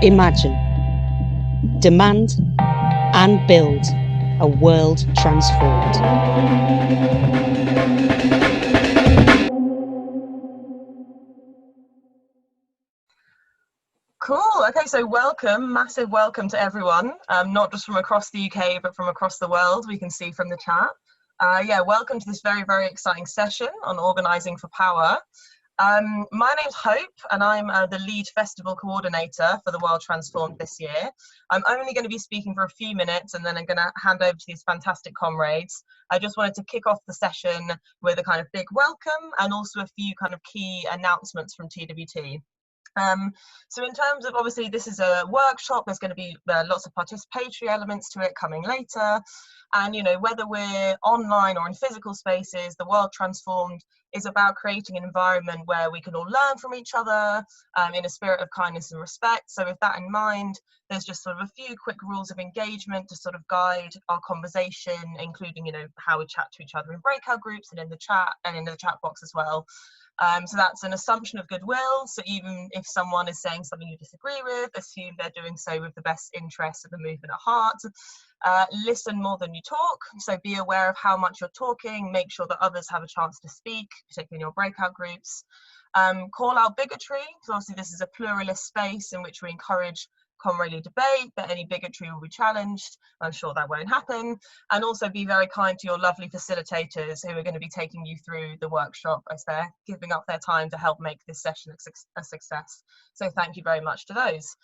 Imagine, demand and build a world transformed. Cool. Okay, so massive welcome to everyone, not just from across the UK, but from across the world, we can see from the chat. Welcome to this very, very exciting session on organising for power. My name's Hope, and I'm the lead festival coordinator for the World Transformed this year. I'm only going to be speaking for a few minutes, and then I'm going to hand over to these fantastic comrades. I just wanted to kick off the session with a kind of big welcome and also a few kind of key announcements from TWT. So in terms of, obviously this is a workshop, there's going to be lots of participatory elements to it coming later, and you know, whether we're online or in physical spaces, the World Transformed is about creating an environment where we can all learn from each other in a spirit of kindness and respect. So with that in mind, there's just sort of a few quick rules of engagement to sort of guide our conversation, including, you know, how we chat to each other in breakout groups and in the chat box as well. So that's an assumption of goodwill. So even if someone is saying something you disagree with, assume they're doing so with the best interests of the movement at heart. Listen more than you talk. So be aware of how much you're talking. Make sure that others have a chance to speak, particularly in your breakout groups. Call out bigotry. So obviously this is a pluralist space in which we encourage comradely debate, but any bigotry will be challenged. I'm sure that won't happen. And also be very kind to your lovely facilitators who are going to be taking you through the workshop as they're giving up their time to help make this session a success. So thank you very much to those.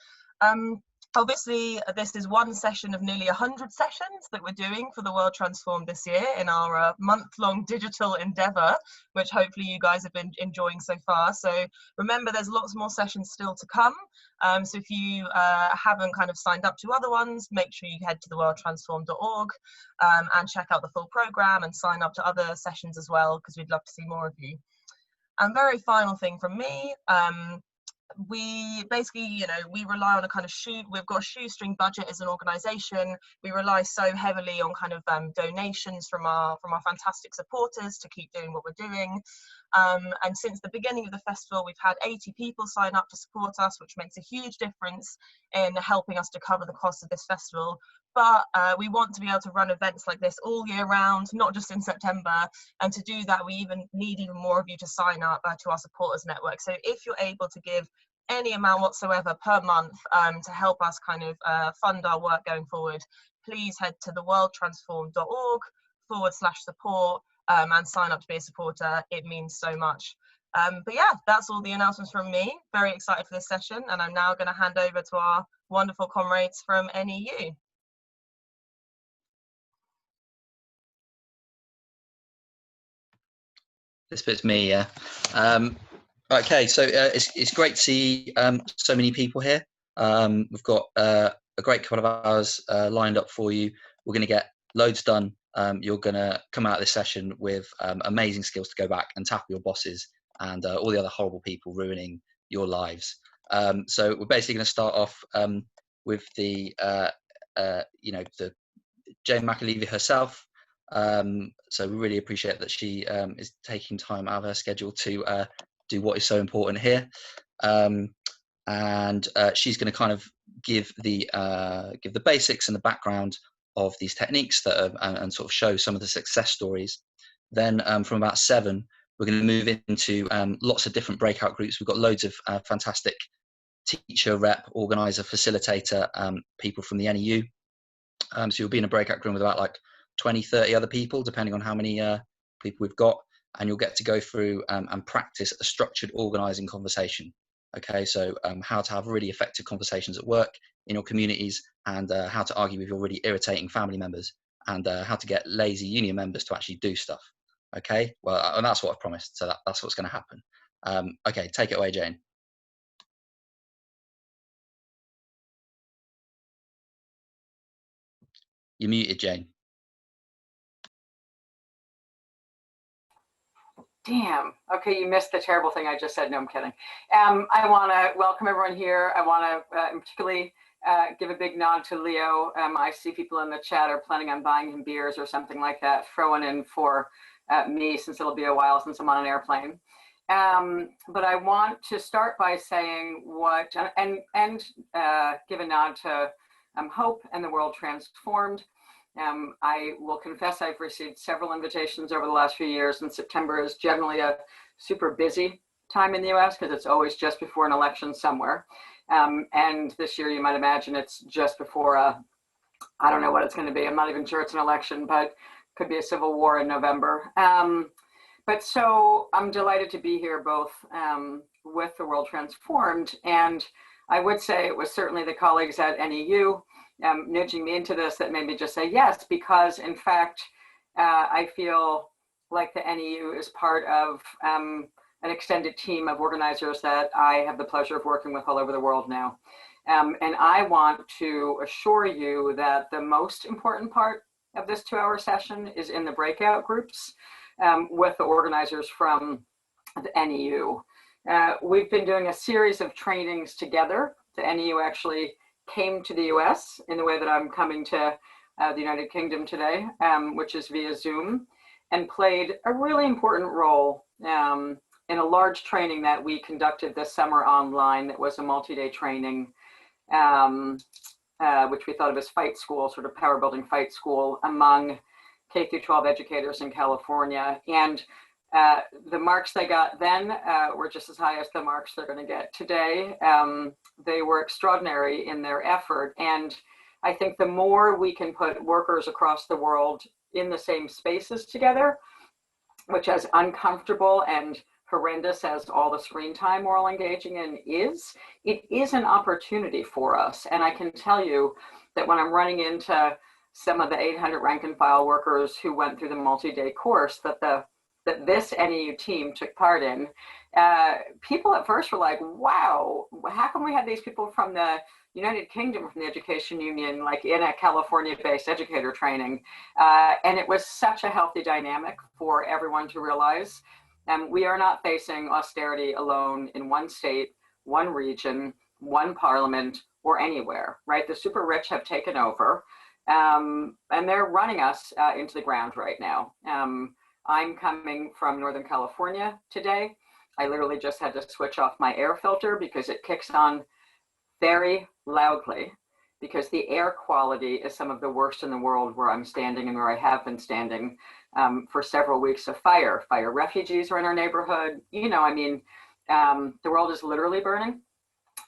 Obviously, this is one session of nearly 100 sessions that we're doing for the World Transformed this year in our month-long digital endeavour, which hopefully you guys have been enjoying so far. So remember, there's lots more sessions still to come. So if you haven't kind of signed up to other ones, make sure you head to theworldtransformed.org and check out the full programme and sign up to other sessions as well, because we'd love to see more of you. And very final thing from me, we basically, you know, we rely on a kind of we've got a shoestring budget as an organisation. We rely so heavily on kind of donations from our fantastic supporters to keep doing what we're doing. And since the beginning of the festival, we've had 80 people sign up to support us, which makes a huge difference in helping us to cover the cost of this festival. But we want to be able to run events like this all year round, not just in September. And to do that, we need even more of you to sign up to our supporters network. So if you're able to give any amount whatsoever per month to help us kind of fund our work going forward, please head to theworldtransformed.org/support and sign up to be a supporter. It means so much. But yeah, that's all the announcements from me. Very excited for this session, and I'm now going to hand over to our wonderful comrades from NEU. This bit's me, yeah. Okay, so it's great to see so many people here. We've got a great couple of hours lined up for you. We're going to get loads done. You're going to come out of this session with amazing skills to go back and tackle your bosses and all the other horrible people ruining your lives. So we're basically going to start off with the the Jane McAlevey herself. So we really appreciate that she is taking time out of her schedule to do what is so important here, and she's going to kind of give the basics and the background of these techniques that are, and sort of show some of the success stories. Then from about 7, we're going to move into lots of different breakout groups. We've got loads of fantastic teacher, rep, organizer, facilitator people from the NEU. So you'll be in a breakout room with about like 20, 30 other people, depending on how many people we've got. And you'll get to go through and practice a structured organising conversation. Okay, so how to have really effective conversations at work, in your communities, and how to argue with your really irritating family members, and how to get lazy union members to actually do stuff. Okay, well, and that's what I've promised, so that's what's going to happen. Okay, take it away, Jane. You're muted, Jane. Damn. Okay, you missed the terrible thing I just said. No, I'm kidding. I want to welcome everyone here. I want to particularly give a big nod to Leo. I see people in the chat are planning on buying him beers or something like that. Throw one in for me, since it'll be a while since I'm on an airplane. But I want to start by saying what, and give a nod to Hope and the World Transformed. I will confess I've received several invitations over the last few years, and September is generally a super busy time in the US because it's always just before an election somewhere. And this year, you might imagine it's just before I don't know what it's going to be. I'm not even sure it's an election, but could be a civil war in November. But so I'm delighted to be here both with the World Transformed, and I would say it was certainly the colleagues at NEU nudging me into this that made me just say yes, because in fact, I feel like the NEU is part of an extended team of organizers that I have the pleasure of working with all over the world now. And I want to assure you that the most important part of this 2-hour session is in the breakout groups with the organizers from the NEU. We've been doing a series of trainings together. The NEU actually came to the US in the way that I'm coming to the United Kingdom today, which is via Zoom, and played a really important role in a large training that we conducted this summer online that was a multi-day training, which we thought of as fight school, sort of power building fight school among K through 12 educators in California. And the marks they got then were just as high as the marks they're going to get today. They were extraordinary in their effort. And I think the more we can put workers across the world in the same spaces together, which as uncomfortable and horrendous as all the screen time we're all engaging in is, it is an opportunity for us. And I can tell you that when I'm running into some of the 800 rank and file workers who went through the multi-day course that this NEU team took part in, people at first were like, wow, how come we had these people from the United Kingdom, from the Education Union, like in a California-based educator training? And it was such a healthy dynamic for everyone to realize we are not facing austerity alone in one state, one region, one parliament, or anywhere, right? The super rich have taken over, and they're running us into the ground right now. I'm coming from Northern California today. I literally just had to switch off my air filter because it kicks on very loudly, because the air quality is some of the worst in the world where I'm standing and where I have been standing for several weeks of fire. Fire refugees are in our neighborhood. You know, I mean, the world is literally burning.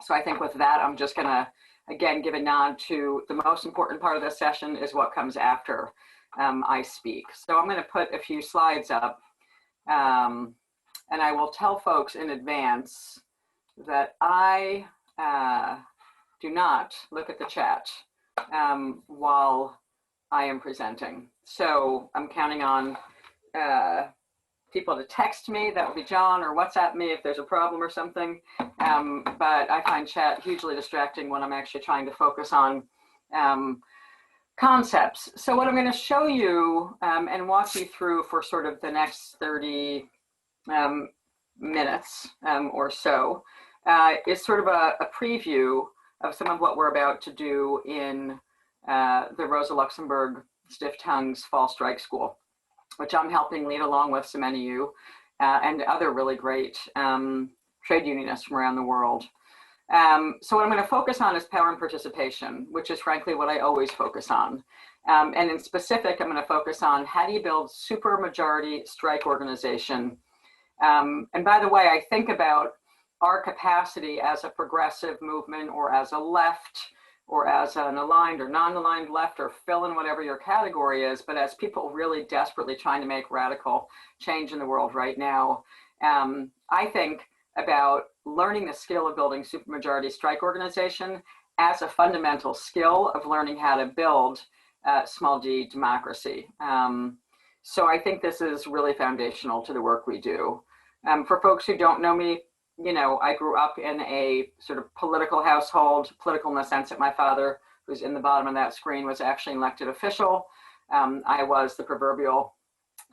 So I think with that, I'm just gonna, again, give a nod to the most important part of this session is what comes after I speak. So I'm gonna put a few slides up and I will tell folks in advance that I do not look at the chat while I am presenting. So I'm counting on people to text me. That would be John, or WhatsApp me if there's a problem or something. But I find chat hugely distracting when I'm actually trying to focus on concepts. So what I'm going to show you and walk you through for sort of the next 30 minutes or so is sort of a preview of some of what we're about to do in the Rosa Luxemburg Stiff Tongues Fall Strike School, which I'm helping lead along with some NEU and other really great trade unionists from around the world. So what I'm going to focus on is power and participation, which is frankly what I always focus on. And in specific, I'm going to focus on how do you build supermajority strike organization. And by the way, I think about our capacity as a progressive movement or as a left or as an aligned or non-aligned left, or fill in whatever your category is, but as people really desperately trying to make radical change in the world right now. I think about learning the skill of building supermajority strike organization as a fundamental skill of learning how to build small d democracy. So I think this is really foundational to the work we do. For folks who don't know me, you know, I grew up in a sort of political household, political in the sense that my father, who's in the bottom of that screen, was actually an elected official. I was the proverbial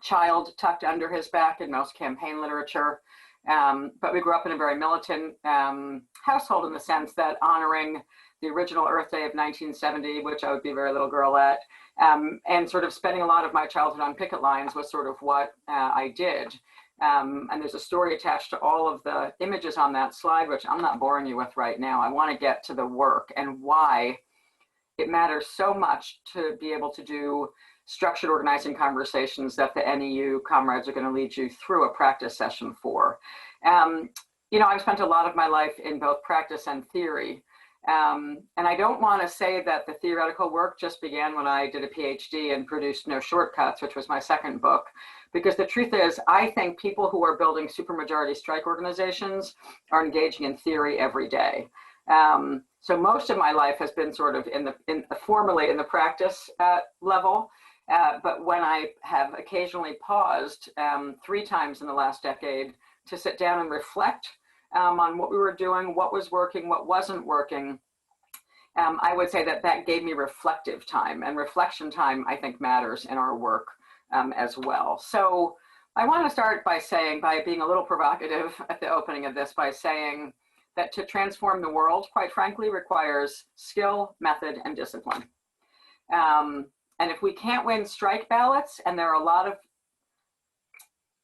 child tucked under his back in most campaign literature. But we grew up in a very militant household in the sense that honoring the original Earth Day of 1970, which I would be a very little girl at, and sort of spending a lot of my childhood on picket lines was sort of what I did. And there's a story attached to all of the images on that slide, which I'm not boring you with right now. I want to get to the work and why it matters so much to be able to do structured organizing conversations that the NEU comrades are going to lead you through a practice session for. You know, I've spent a lot of my life in both practice and theory. And I don't want to say that the theoretical work just began when I did a PhD and produced No Shortcuts, which was my second book, because the truth is, I think people who are building supermajority strike organizations are engaging in theory every day. So most of my life has been sort of formally in the practice level, but when I have occasionally paused 3 times in the last decade to sit down and reflect on what we were doing, what was working, what wasn't working, I would say that that gave me reflective time, and reflection time I think matters in our work as well. So I want to start by saying, by being a little provocative at the opening of this, by saying that to transform the world, quite frankly, requires skill, method, and discipline. And if we can't win strike ballots, and there are a lot of,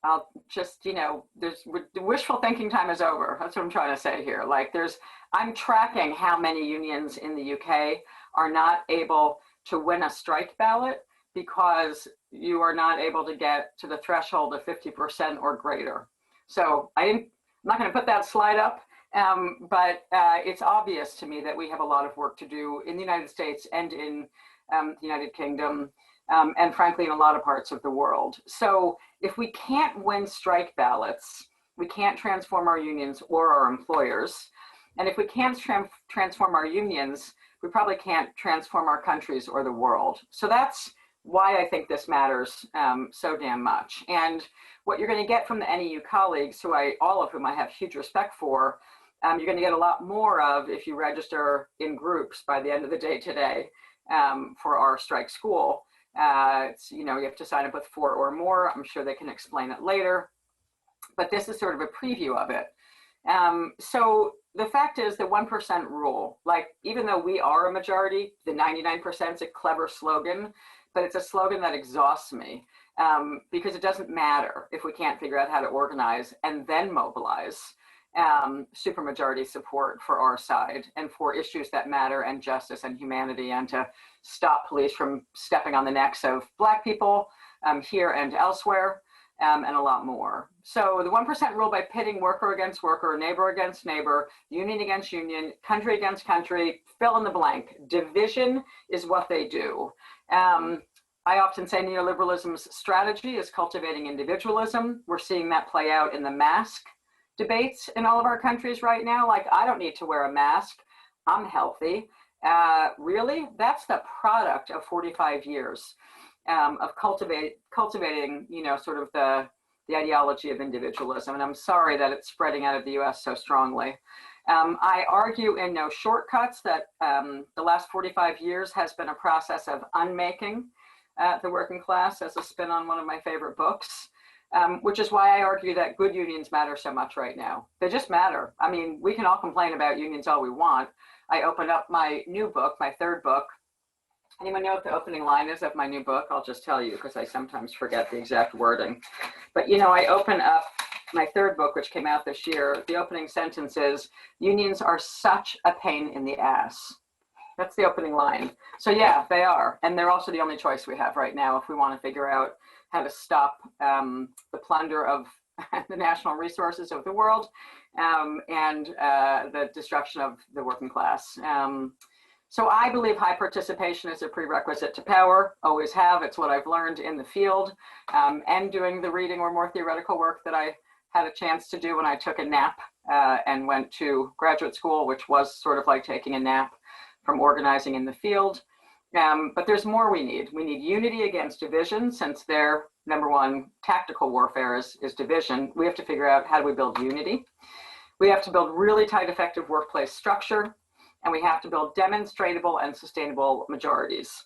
I'll just, you know, there's wishful thinking time is over. That's what I'm trying to say here. Like I'm tracking how many unions in the UK are not able to win a strike ballot because you are not able to get to the threshold of 50% or greater. So I'm not going to put that slide up, but it's obvious to me that we have a lot of work to do in the United States and in the United Kingdom, and frankly, in a lot of parts of the world. So if we can't win strike ballots, we can't transform our unions or our employers. And if we can't transform our unions, we probably can't transform our countries or the world. So that's why I think this matters so damn much. And what you're going to get from the NEU colleagues, all of whom I have huge respect for, you're going to get a lot more of if you register in groups by the end of the day today for our strike school. You know, you have to sign up with 4 or more. I'm sure they can explain it later, but this is sort of a preview of it. So the fact is the 1% rule, like, even though we are a majority, the 99% is a clever slogan, but it's a slogan that exhausts me because it doesn't matter if we can't figure out how to organize and then mobilize supermajority support for our side and for issues that matter, and justice and humanity, and to stop police from stepping on the necks of Black people here and elsewhere, and a lot more. So the 1% rule, by pitting worker against worker, neighbor against neighbor, union against union, country against country, fill in the blank, division is what they do. I often say neoliberalism's strategy is cultivating individualism. We're seeing that play out in the mask debates in all of our countries right now. Like, I don't need to wear a mask, I'm healthy. Really? That's the product of 45 years of cultivating, you know, sort of the ideology of individualism. And I'm sorry that it's spreading out of the US so strongly. I argue in No Shortcuts that the last 45 years has been a process of unmaking the working class, as a spin on one of my favorite books. Which is why I argue that good unions matter so much right now. They just matter. I mean, we can all complain about unions all we want. I opened up my new book, my 3rd book. Anyone know what the opening line is of my new book? I'll just tell you, because I sometimes forget the exact wording. But, you know, I open up my 3rd book, which came out this year. The opening sentence is, unions are such a pain in the ass. That's the opening line. So yeah, they are. And they're also the only choice we have right now if we want to figure out how to stop the plunder of the national resources of the world and the destruction of the working class. So I believe high participation is a prerequisite to power, always have. It's what I've learned in the field and doing the reading or more theoretical work that I had a chance to do when I took a nap and went to graduate school, which was sort of like taking a nap from organizing in the field. But there's more we need. We need unity against division, since their #1 tactical warfare is division. We have to figure out, how do we build unity? We have to build really tight, effective workplace structure, and we have to build demonstrable and sustainable majorities.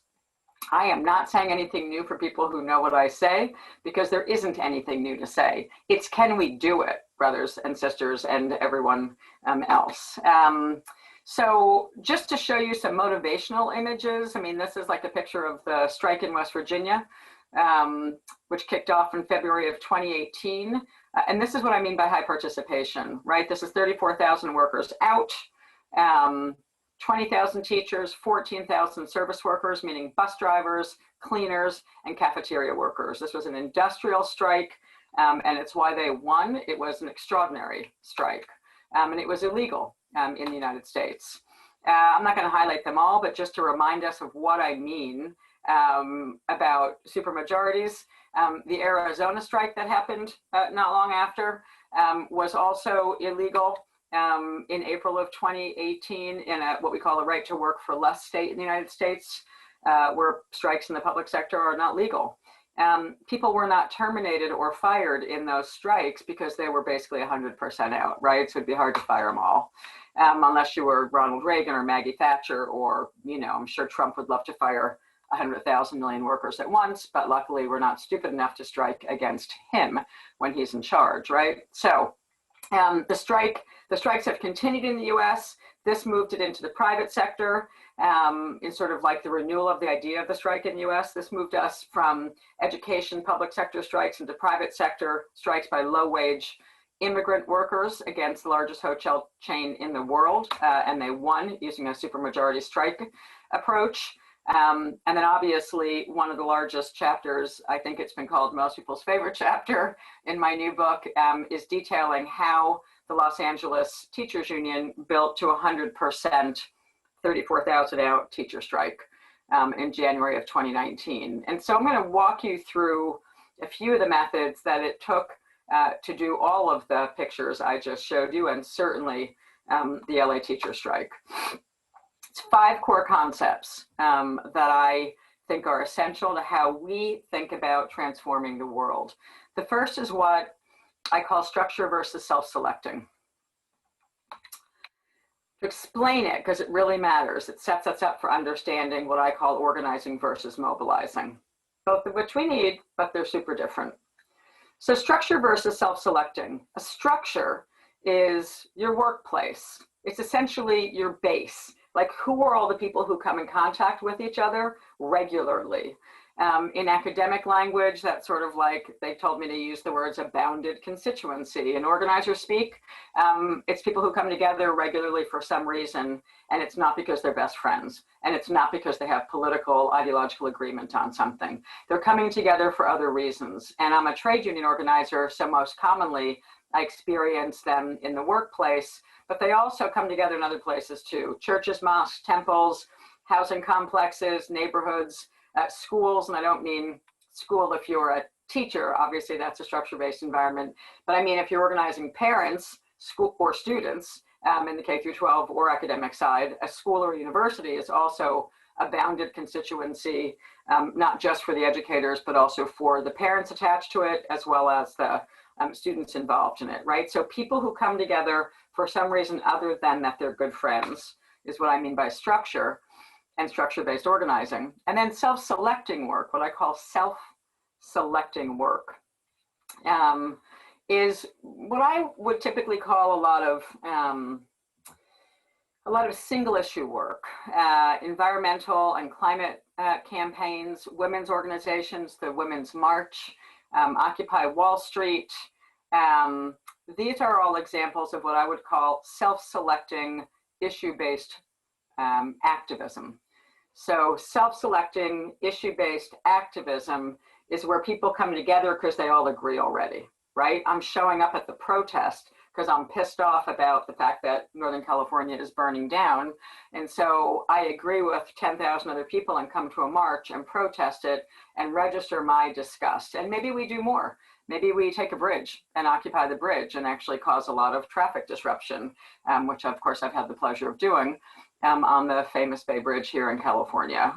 I am not saying anything new for people who know what I say, because there isn't anything new to say. It's, can we do it, brothers and sisters and everyone else? So just to show you some motivational images, I mean, this is like a picture of the strike in West Virginia, which kicked off in February of 2018. And this is what I mean by high participation, right? This is 34,000 workers out, 20,000 teachers, 14,000 service workers, meaning bus drivers, cleaners, and cafeteria workers. This was an industrial strike, and it's why they won. It was an extraordinary strike, and it was illegal in the United States. I'm not going to highlight them all, but just to remind us of what I mean about supermajorities, the Arizona strike that happened not long after was also illegal in April of 2018 in what we call a right to work for less state in the United States, where strikes in the public sector are not legal. People were not terminated or fired in those strikes because they were basically 100% out, right? So it'd be hard to fire them all, unless you were Ronald Reagan or Maggie Thatcher, or, you know, I'm sure Trump would love to fire 100,000 million workers at once, but luckily we're not stupid enough to strike against him when he's in charge, right? So the strikes have continued in the US. This moved it into the private sector in sort of like the renewal of the idea of the strike in the US. This moved us from education, public sector strikes into private sector strikes by low wage immigrant workers against the largest hotel chain in the world. And they won using a supermajority strike approach. And then obviously one of the largest chapters, I think it's been called most people's favorite chapter in my new book, is detailing how the Los Angeles Teachers Union built to 100% 34,000 out teacher strike in January of 2019. And so I'm going to walk you through a few of the methods that it took to do all of the pictures I just showed you, and certainly the LA teacher strike. It's 5 core concepts that I think are essential to how we think about transforming the world. The first is what I call structure versus self-selecting. To explain it, because it really matters, it sets us up for understanding what I call organizing versus mobilizing, both of which we need, but they're super different. So structure versus self-selecting. A structure is your workplace. It's essentially your base. Like, who are all the people who come in contact with each other regularly? In academic language, that's sort of like, they told me to use the words a bounded constituency. In organizer speak, it's people who come together regularly for some reason, and it's not because they're best friends, and it's not because they have political, ideological agreement on something. They're coming together for other reasons. And I'm a trade union organizer, so most commonly I experience them in the workplace, but they also come together in other places too. Churches, mosques, temples, housing complexes, neighborhoods, schools, and I don't mean school if you're a teacher, obviously that's a structure-based environment, but I mean if you're organizing parents, school or students in the K through 12 or academic side, a school or university is also a bounded constituency, not just for the educators, but also for the parents attached to it, as well as the students involved in it, right? So people who come together for some reason other than that they're good friends is what I mean by structure and structure-based organizing. And then self-selecting work, what I call self-selecting work, is what I would typically call a lot of single issue work, environmental and climate campaigns, women's organizations, the Women's March, Occupy Wall Street. These are all examples of what I would call self-selecting issue-based activism. So self-selecting issue-based activism is where people come together because they all agree already, right? I'm showing up at the protest because I'm pissed off about the fact that Northern California is burning down. And so I agree with 10,000 other people and come to a march and protest it and register my disgust. And maybe we do more. Maybe we take a bridge and occupy the bridge and actually cause a lot of traffic disruption, which of course I've had the pleasure of doing on the famous Bay Bridge here in California.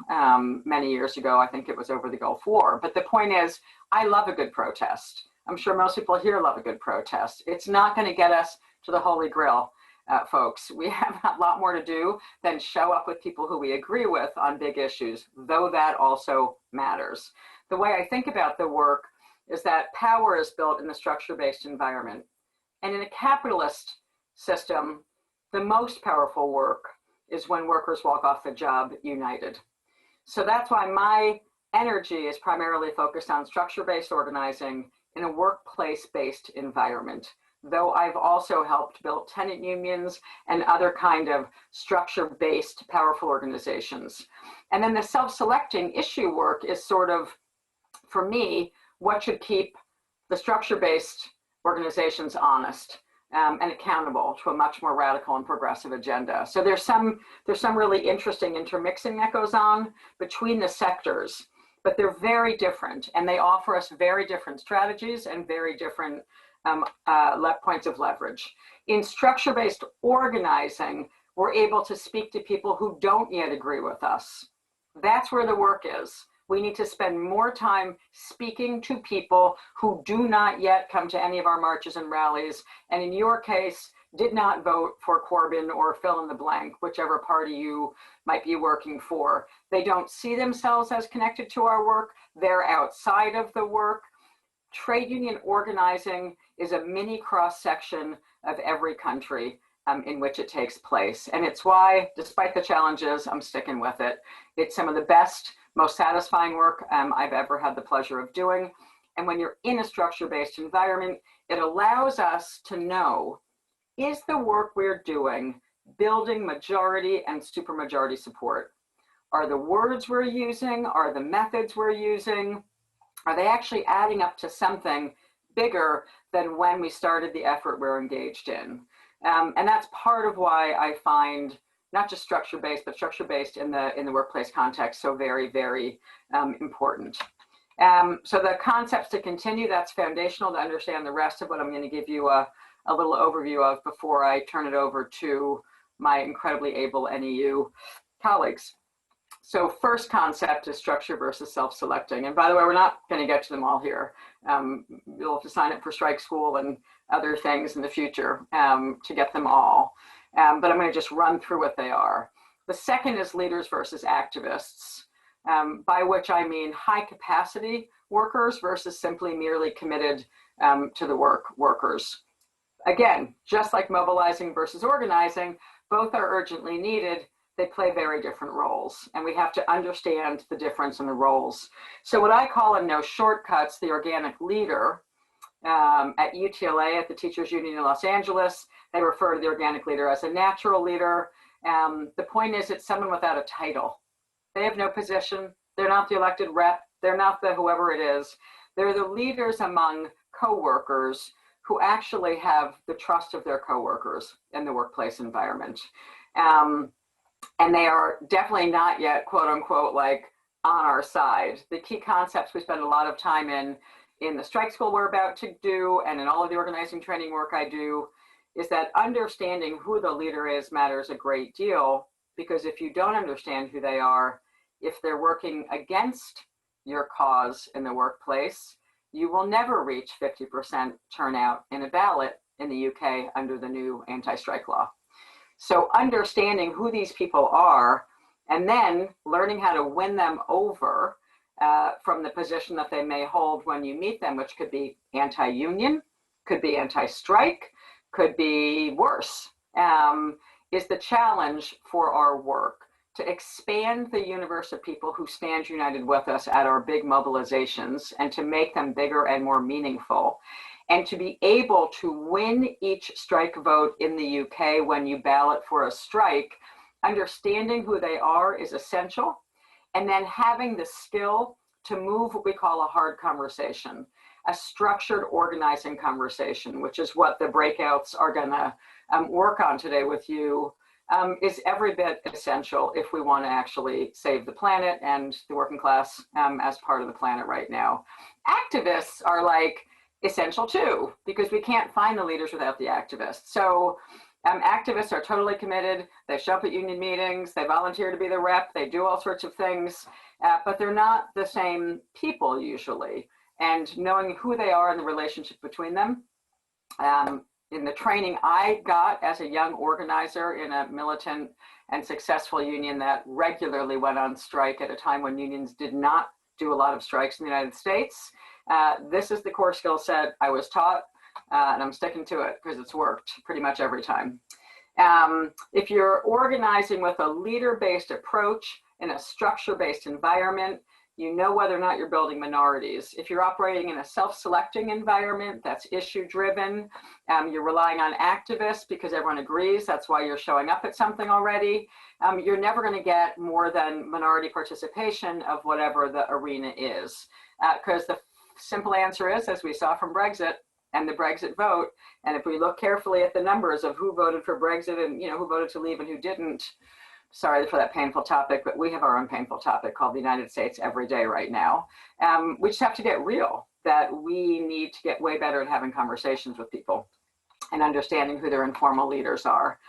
Many years ago, I think it was over the Gulf War. But the point is, I love a good protest. I'm sure most people here love a good protest. It's not going to get us to the Holy Grail, folks. We have a lot more to do than show up with people who we agree with on big issues, though that also matters. The way I think about the work is that power is built in the structure-based environment. And in a capitalist system, the most powerful work is when workers walk off the job united. So that's why my energy is primarily focused on structure-based organizing in a workplace-based environment, though I've also helped build tenant unions and other kind of structure-based powerful organizations. And then the self-selecting issue work is sort of, for me, what should keep the structure-based organizations honest and accountable to a much more radical and progressive agenda. So there's some really interesting intermixing that goes on between the sectors, but they're very different, and they offer us very different strategies and very different points of leverage. In structure-based organizing, we're able to speak to people who don't yet agree with us. That's where the work is. We need to spend more time speaking to people who do not yet come to any of our marches and rallies, and in your case, did not vote for Corbyn or fill in the blank, whichever party you might be working for. They don't see themselves as connected to our work. They're outside of the work. Trade union organizing is a mini cross-section of every country in which it takes place. And it's why, despite the challenges, I'm sticking with it. It's some of the best, most satisfying work I've ever had the pleasure of doing. And when you're in a structure-based environment, it allows us to know, is the work we're doing building majority and supermajority support? Are the words we're using, are the methods we're using, are they actually adding up to something bigger than when we started the effort we're engaged in? And that's part of why I find not just structure-based, but structure-based in the workplace context so very, very important. So the concepts to continue, that's foundational to understand the rest of what I'm going to give you a little overview of before I turn it over to my incredibly able NEU colleagues. So first concept is structure versus self-selecting. And by the way, we're not going to get to them all here. You'll have to sign up for strike school and other things in the future to get them all. But I'm going to just run through what they are. The second is leaders versus activists, by which I mean high capacity workers versus simply merely committed to the workers. Again, just like mobilizing versus organizing, both are urgently needed. They play very different roles, and we have to understand the difference in the roles. So what I call in no shortcuts, the organic leader, at UTLA, at the Teachers Union in Los Angeles, they refer to the organic leader as a natural leader. The point is, it's someone without a title. They have no position. They're not the elected rep. They're not the whoever it is. They're the leaders among coworkers who actually have the trust of their coworkers in the workplace environment. And they are definitely not yet, quote unquote, like on our side. The key concepts we spend a lot of time in the strike school we're about to do, and in all of the organizing training work I do, is that understanding who the leader is matters a great deal, because if you don't understand who they are, if they're working against your cause in the workplace, you will never reach 50% turnout in a ballot in the UK under the new anti-strike law. So understanding who these people are, and then learning how to win them over from the position that they may hold when you meet them, which could be anti-union, could be anti-strike, could be worse, is the challenge for our work. To expand the universe of people who stand united with us at our big mobilizations and to make them bigger and more meaningful. And to be able to win each strike vote in the UK when you ballot for a strike, understanding who they are is essential. And then having the skill to move what we call a hard conversation, a structured organizing conversation, which is what the breakouts are gonna work on today with you, is every bit essential if we want to actually save the planet and the working class as part of the planet right now. Activists are like essential too, because we can't find the leaders without the activists. So activists are totally committed. They show up at union meetings, they volunteer to be the rep, they do all sorts of things, but they're not the same people usually. And knowing who they are and the relationship between them, in the training I got as a young organizer in a militant and successful union that regularly went on strike at a time when unions did not do a lot of strikes in the United States. This is the core skill set I was taught, and I'm sticking to it because it's worked pretty much every time. If you're organizing with a leader-based approach in a structure-based environment, You know whether or not you're building minorities. If you're operating in a self-selecting environment that's issue-driven, you're relying on activists because everyone agrees, that's why you're showing up at something already, you're never going to get more than minority participation of whatever the arena is. Because the simple answer is, as we saw from Brexit and the Brexit vote, and if we look carefully at the numbers of who voted for Brexit and who voted to leave and who didn't, sorry for that painful topic, but we have our own painful topic called the United States every day right now. We just have to get real, that we need to get way better at having conversations with people and understanding who their informal leaders are.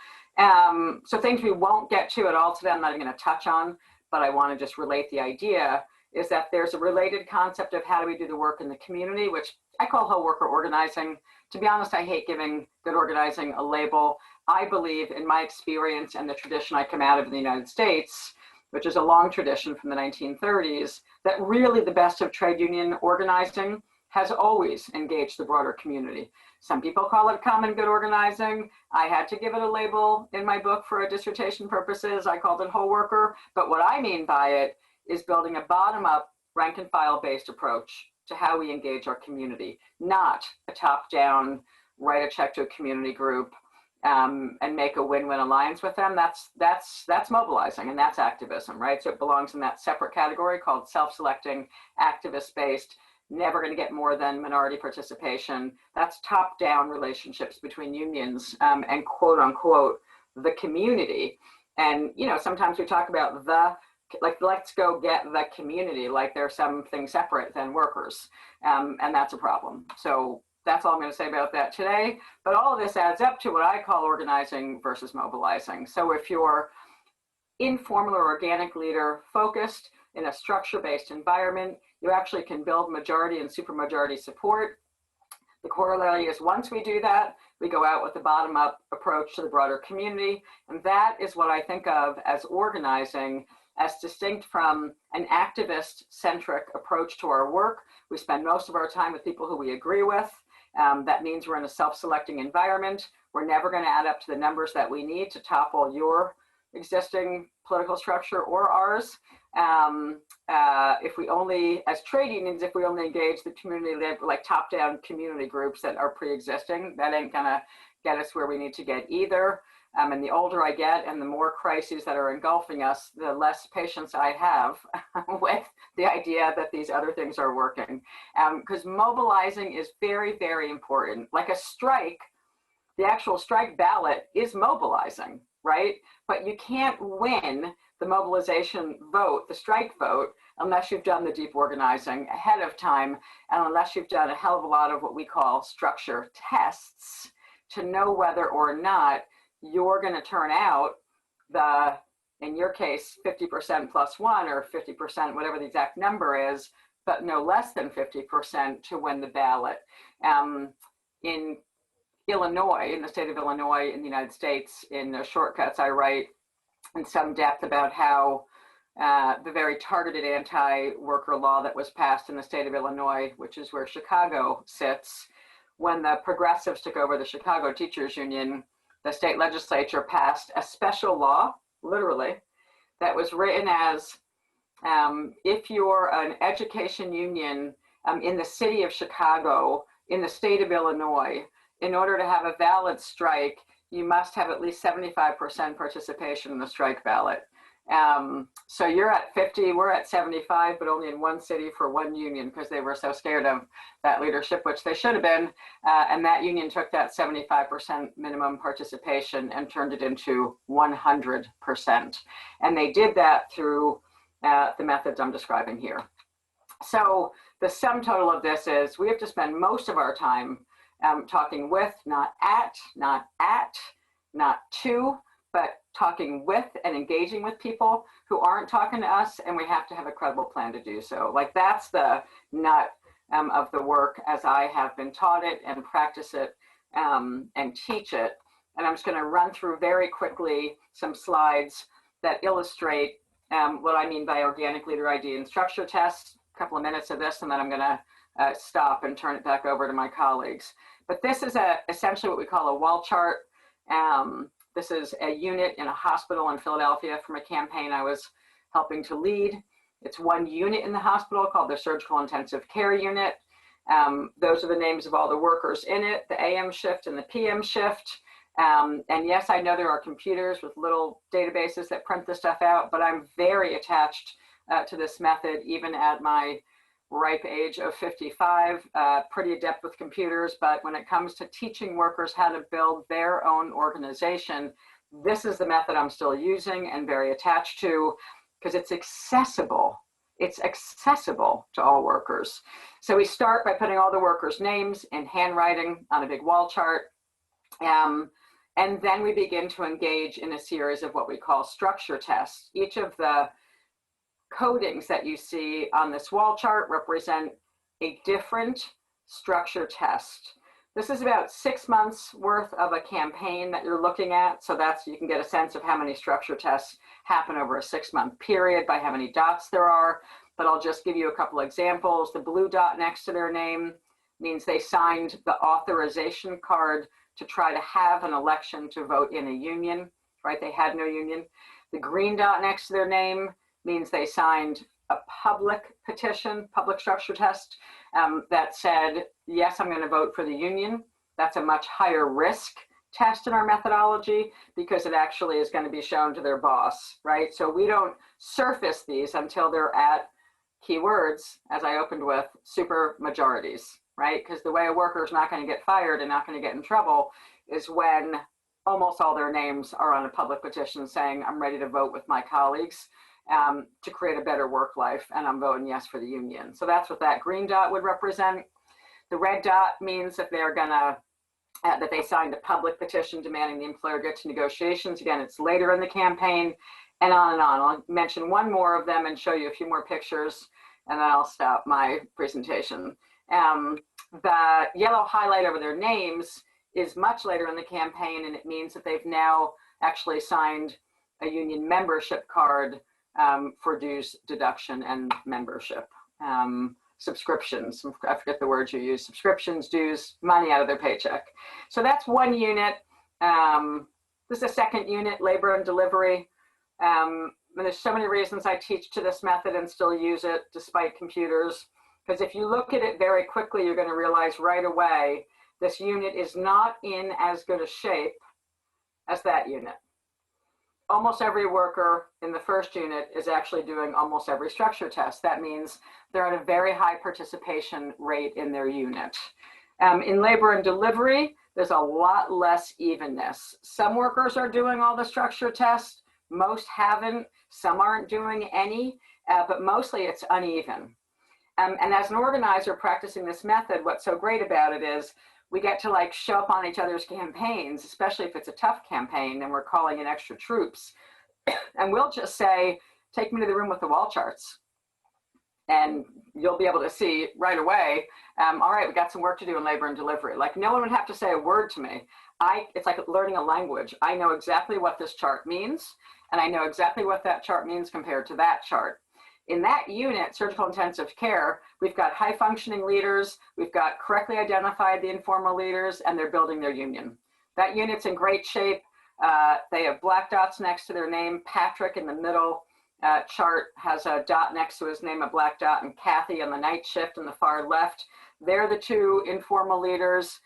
So things we won't get to at all today, I'm not even going to touch on, but I want to just relate the idea, is that there's a related concept of how do we do the work in the community, which I call whole worker organizing. To be honest, I hate giving good organizing a label. I believe, in my experience and the tradition I come out of in the United States, which is a long tradition from the 1930s, that really the best of trade union organizing has always engaged the broader community. Some people call it common good organizing. I had to give it a label in my book for dissertation purposes. I called it whole worker. But what I mean by it is building a bottom-up, rank and file based approach to how we engage our community, not a top-down, write a check to a community group and make a win-win alliance with them. That's mobilizing, and that's activism, right? So it belongs in that separate category called self-selecting, activist-based, never going to get more than minority participation. That's top-down relationships between unions and quote unquote the community. And sometimes we talk about let's go get the community, like there's something separate than workers, and that's a problem. So that's all I'm going to say about that today. But all of this adds up to what I call organizing versus mobilizing. So if you're informal or organic leader focused in a structure-based environment, you actually can build majority and supermajority support. The corollary is once we do that, we go out with a bottom-up approach to the broader community. And that is what I think of as organizing, as distinct from an activist-centric approach to our work. We spend most of our time with people who we agree with. That means we're in a self-selecting environment. We're never going to add up to the numbers that we need to topple your existing political structure or ours. If we only, as trade unions, if we only engage the community, like top-down community groups that are pre-existing, that ain't going to get us where we need to get either. And the older I get and the more crises that are engulfing us, the less patience I have with the idea that these other things are working. Because mobilizing is very, very important. Like a strike, the actual strike ballot is mobilizing, right? But you can't win the mobilization vote, the strike vote, unless you've done the deep organizing ahead of time, and unless you've done a hell of a lot of what we call structure tests to know whether or not you're going to turn out the, in your case, 50% plus one or 50%, whatever the exact number is, but no less than 50% to win the ballot. In Illinois, in the state of Illinois in the United States, in the shortcuts I write in some depth about how the very targeted anti-worker law that was passed in the state of Illinois, which is where Chicago sits, when the progressives took over the Chicago Teachers Union, the state legislature passed a special law, literally, that was written as if you're an education union in the city of Chicago, in the state of Illinois, in order to have a valid strike, you must have at least 75% participation in the strike ballot. So you're at 50, we're at 75, but only in one city for one union because they were so scared of that leadership, which they should have been. And that union took that 75% minimum participation and turned it into 100%. And they did that through the methods I'm describing here. So the sum total of this is we have to spend most of our time talking with, not to, but talking with and engaging with people who aren't talking to us, and we have to have a credible plan to do so. Like that's the nut of the work as I have been taught it and practice it and teach it. And I'm just going to run through very quickly some slides that illustrate what I mean by organic leader ID and structure tests. A couple of minutes of this, and then I'm going to stop and turn it back over to my colleagues. But this is essentially what we call a wall chart. This is a unit in a hospital in Philadelphia from a campaign I was helping to lead It's one unit in the hospital called the Surgical Intensive Care Unit. Those are the names of all the workers in it, the AM shift and the PM shift. And yes, I know there are computers with little databases that print this stuff out, but I'm very attached to this method, even at my ripe age of 55, pretty adept with computers. But when it comes to teaching workers how to build their own organization, this is the method I'm still using and very attached to, because it's accessible. It's accessible to all workers. So we start by putting all the workers' names in handwriting on a big wall chart. And then we begin to engage in a series of what we call structure tests. Each of the codings that you see on this wall chart represent a different structure test. This is about 6 months worth of a campaign that you're looking at. So that's, you can get a sense of how many structure tests happen over a 6-month period by how many dots there are. But I'll just give you a couple examples. The blue dot next to their name means they signed the authorization card to try to have an election to vote in a union, right? They had no union. The green dot next to their name means they signed a public petition, public structure test, that said, yes, I'm going to vote for the union. That's a much higher risk test in our methodology because it actually is going to be shown to their boss, right? So we don't surface these until they're at keywords, as I opened with, super majorities, right? Because the way a worker is not going to get fired and not going to get in trouble is when almost all their names are on a public petition saying, I'm ready to vote with my colleagues to create a better work life, and I'm voting yes for the union. So that's what that green dot would represent. The red dot means that they're gonna, that they signed a public petition demanding the employer get to negotiations. Again, it's later in the campaign, and on and on. I'll mention one more of them and show you a few more pictures, and then I'll stop my presentation. The yellow highlight over their names is much later in the campaign, and it means that they've now actually signed a union membership card for dues deduction and membership. Subscriptions, I forget the words you use, subscriptions, dues, money out of their paycheck. So that's one unit. This is a second unit, labor and delivery. And there's so many reasons I teach to this method and still use it despite computers. Because if you look at it very quickly, you're going to realize right away this unit is not in as good a shape as that unit. Almost every worker in the first unit is actually doing almost every structure test. That means they're at a very high participation rate in their unit. In labor and delivery, there's a lot less evenness. Some workers are doing all the structure tests, most haven't, some aren't doing any, but mostly it's uneven. And as an organizer practicing this method, what's so great about it is we get to like show up on each other's campaigns, especially if it's a tough campaign and we're calling in extra troops. And we'll just say, take me to the room with the wall charts. And you'll be able to see right away, all right, we got some work to do in labor and delivery. Like no one would have to say a word to me. It's like learning a language. I know exactly what this chart means, and I know exactly what that chart means compared to that chart. In that unit, surgical intensive care, we've got high functioning leaders, we've got correctly identified the informal leaders, and they're building their union. That unit's in great shape. They have black dots next to their name. Patrick in the middle chart has a dot next to his name, a black dot, and Kathy on the night shift in the far left. They're the two informal leaders.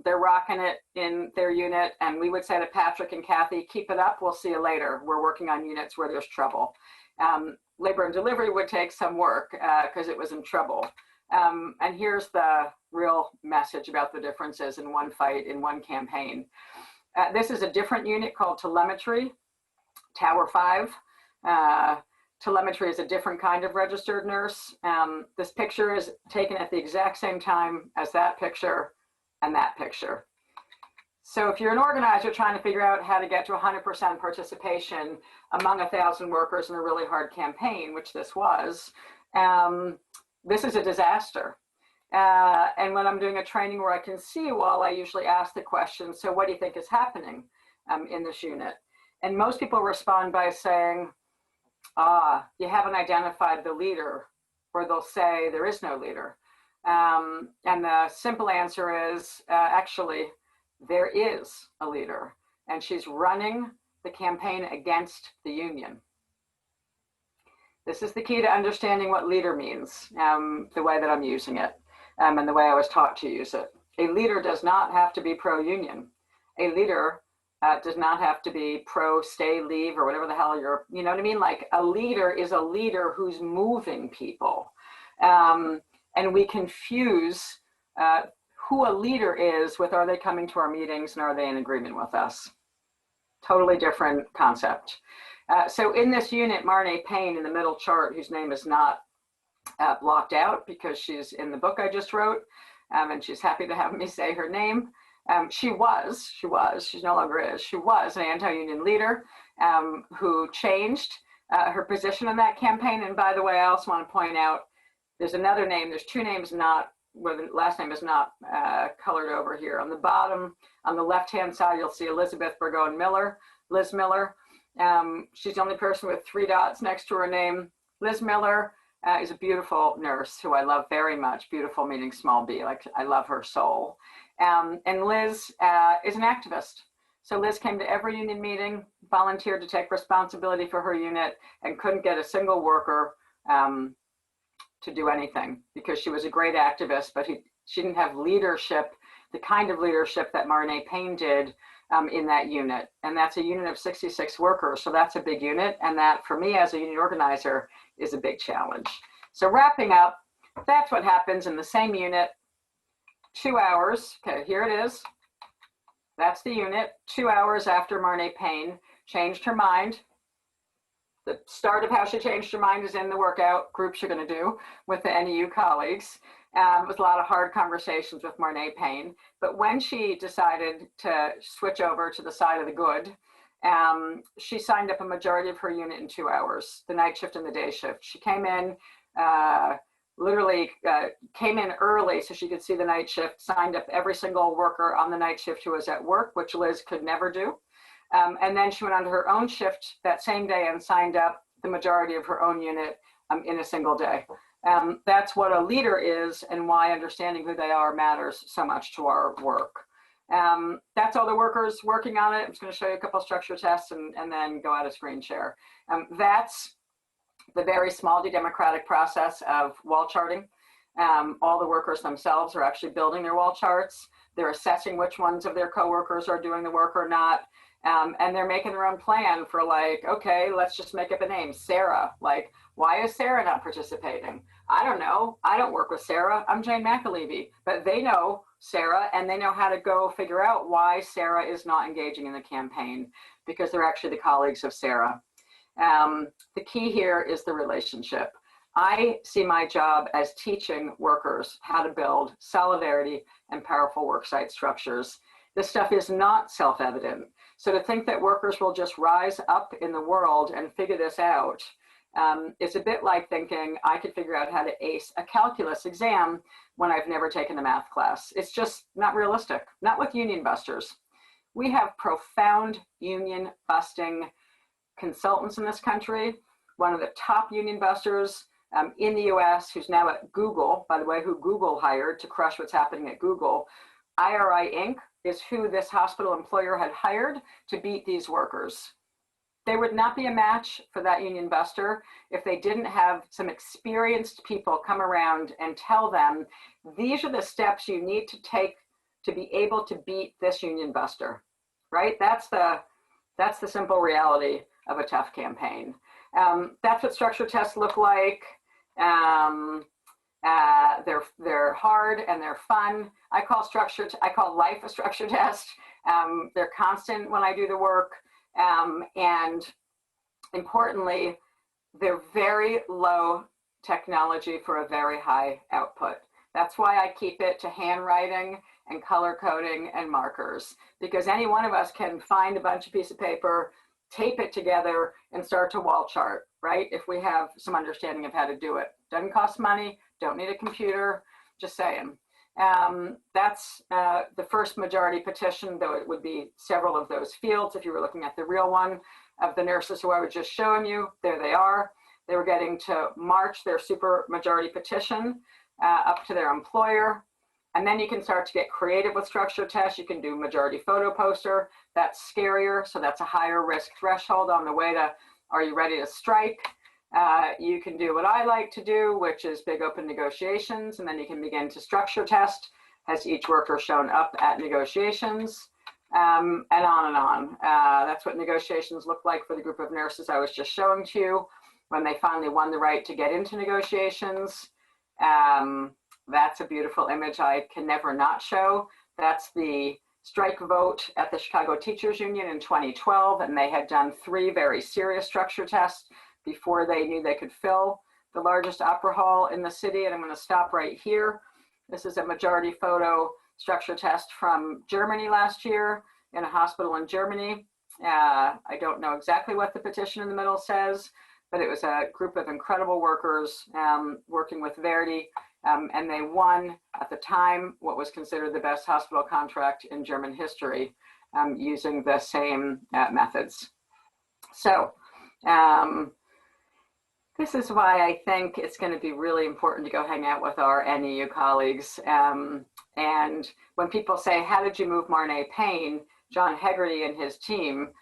They're rocking it in their unit, and we would say to Patrick and Kathy, keep it up, we'll see you later. We're working on units where there's trouble. Labor and delivery would take some work because it was in trouble. And here's the real message about the differences in one fight, in one campaign. This is a different unit called telemetry, Tower 5. Telemetry is a different kind of registered nurse. This picture is taken at the exact same time as that picture and that picture. So if you're an organizer trying to figure out how to get to 100% participation among 1,000 workers in a really hard campaign, which this was, this is a disaster. And when I'm doing a training where I can see well, I usually ask the question, so what do you think is happening in this unit? And most people respond by saying, you haven't identified the leader, or they'll say there is no leader. And the simple answer is actually, there is a leader, and she's running the campaign against the union. This is the key to understanding what leader means, the way that I'm using it, and the way I was taught to use it. A leader does not have to be pro-union. A leader does not have to be pro stay, leave, or whatever the hell you're, you know what I mean? Like, a leader is a leader who's moving people. And we confuse who a leader is with, are they coming to our meetings and are they in agreement with us? Totally different concept. So in this unit, Marnie Payne in the middle chart, whose name is not blocked out because she's in the book I just wrote, and she's happy to have me say her name. She no longer is, she was an anti-union leader who changed her position in that campaign. And by the way, I also want to point out, there's another name, there's two names not, where the last name is not colored over here. On the bottom, on the left-hand side, you'll see Elizabeth Burgoyne Miller, Liz Miller. She's the only person with 3 dots next to her name. Liz Miller is a beautiful nurse who I love very much. Beautiful meaning small b, like I love her soul. And Liz is an activist. So Liz came to every union meeting, volunteered to take responsibility for her unit, and couldn't get a single worker to do anything because she was a great activist, but she didn't have leadership, the kind of leadership that Marnie Payne did in that unit. And that's a unit of 66 workers. So that's a big unit. And that, for me as a union organizer, is a big challenge. So wrapping up, that's what happens in the same unit. 2 hours, okay, here it is. That's the unit. 2 hours after Marnie Payne changed her mind. The start of how she changed her mind is in the workout groups you're going to do with the NEU colleagues. It was a lot of hard conversations with Marnie Payne. But when she decided to switch over to the side of the good, she signed up a majority of her unit in 2 hours, the night shift and the day shift. She came in, came in early so she could see the night shift, signed up every single worker on the night shift who was at work, which Liz could never do. And then she went on to her own shift that same day and signed up the majority of her own unit in a single day. That's what a leader is and why understanding who they are matters so much to our work. That's all the workers working on it. I'm just going to show you a couple of structure tests and then go out of screen share. That's the very small democratic process of wall charting. All the workers themselves are actually building their wall charts. They're assessing which ones of their coworkers are doing the work or not. And they're making their own plan for, like, okay, let's just make up a name, Sarah. Like, why is Sarah not participating? I don't know. I don't work with Sarah. I'm Jane McAlevey. But they know Sarah, and they know how to go figure out why Sarah is not engaging in the campaign, because they're actually the colleagues of Sarah. The key here is the relationship. I see my job as teaching workers how to build solidarity and powerful worksite structures. This stuff is not self-evident. So to think that workers will just rise up in the world and figure this out is a bit like thinking I could figure out how to ace a calculus exam when I've never taken a math class. It's just not realistic, not with union busters. We have profound union busting consultants in this country. One of the top union busters in the US, who's now at Google, by the way, who Google hired to crush what's happening at Google, IRI Inc. is who this hospital employer had hired to beat these workers. They would not be a match for that union buster if they didn't have some experienced people come around and tell them, these are the steps you need to take to be able to beat this union buster, right? That's the simple reality of a tough campaign. That's what structure tests look like. They're hard and they're fun. I call life a structure test. They're constant when I do the work. And importantly, they're very low technology for a very high output. That's why I keep it to handwriting and color coding and markers, because any one of us can find a bunch of piece of paper, tape it together and start to wall chart, right? If we have some understanding of how to do it. Doesn't cost money, don't need a computer, just saying. That's the first majority petition, though it would be several of those fields. If you were looking at the real one of the nurses who I was just showing you, there they are. They were getting to march their super majority petition up to their employer. And then you can start to get creative with structure tests. You can do majority photo poster. That's scarier. So that's a higher risk threshold on the way to, are you ready to strike? You can do what I like to do, which is big open negotiations, and then you can begin to structure test. Has each worker shown up at negotiations? And on and on. That's what negotiations look like for the group of nurses I was just showing to you when they finally won the right to get into negotiations. That's a beautiful image I can never not show. That's the strike vote at the Chicago Teachers Union in 2012, and they had done 3 very serious structure tests before they knew they could fill the largest opera hall in the city. And I'm going to stop right here. This is a majority photo structure test from Germany last year in a hospital in Germany. I don't know exactly what the petition in the middle says, but it was a group of incredible workers working with Verdi, and they won at the time what was considered the best hospital contract in German history using the same methods. So this is why I think it's going to be really important to go hang out with our NEU colleagues. And when people say, how did you move Marnay Payne? John Hegarty and his team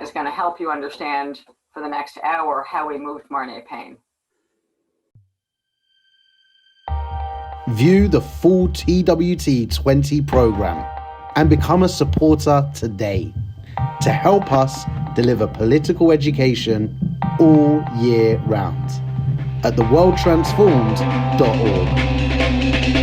is going to help you understand for the next hour how we moved Marnay Payne. View the full TWT20 program and become a supporter today to help us deliver political education all year round at theworldtransformed.org.